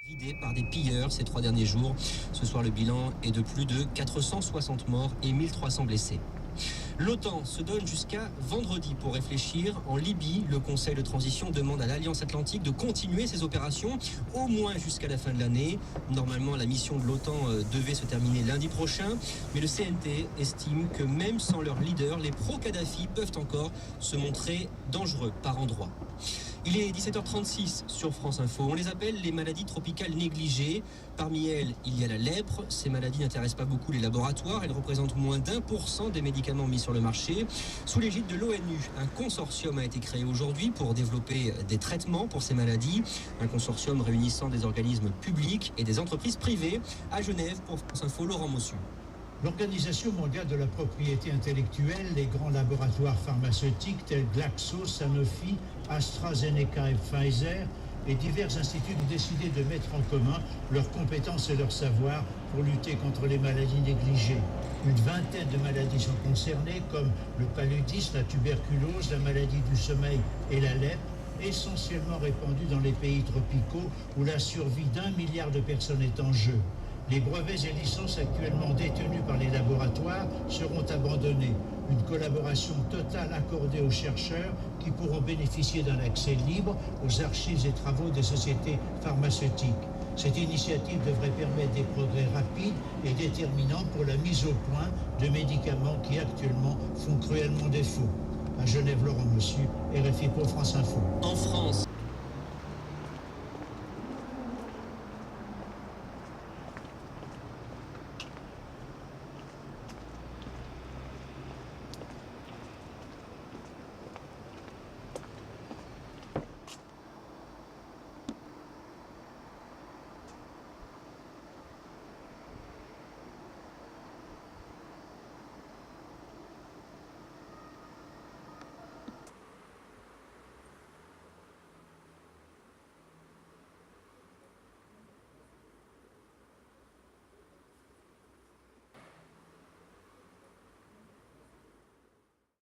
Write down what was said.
Vidé par des pilleurs ces 3 derniers jours. Ce soir, le bilan est de plus de 460 morts et 1300 blessés. L'OTAN se donne jusqu'à vendredi pour réfléchir. En Libye, le Conseil de transition demande à l'Alliance Atlantique de continuer ses opérations au moins jusqu'à la fin de l'année. Normalement, la mission de l'OTAN devait se terminer lundi prochain, mais le CNT estime que même sans leur leader, les pro-Kadhafi peuvent encore se montrer dangereux par endroits. Il est 17h36 sur France Info. On les appelle les maladies tropicales négligées. Parmi elles, il y a la lèpre. Ces maladies n'intéressent pas beaucoup les laboratoires. Elles représentent moins d'1% des médicaments mis sur le marché. Sous l'égide de l'ONU, un consortium a été créé aujourd'hui pour développer des traitements pour ces maladies. Un consortium réunissant des organismes publics et des entreprises privées. À Genève, pour France Info, Laurent Mossu. L'Organisation mondiale de la propriété intellectuelle, les grands laboratoires pharmaceutiques tels Glaxo, Sanofi, AstraZeneca et Pfizer et divers instituts ont décidé de mettre en commun leurs compétences et leurs savoirs pour lutter contre les maladies négligées. Une vingtaine de maladies sont concernées comme le paludisme, la tuberculose, la maladie du sommeil et la lèpre, essentiellement répandues dans les pays tropicaux où la survie d'1 milliard de personnes est en jeu. Les brevets et licences actuellement détenus par les laboratoires seront abandonnés. Une collaboration totale accordée aux chercheurs qui pourront bénéficier d'un accès libre aux archives et travaux des sociétés pharmaceutiques. Cette initiative devrait permettre des progrès rapides et déterminants pour la mise au point de médicaments qui actuellement font cruellement défaut. À Genève, Laurent Mossu, RFI pour France Info. En France,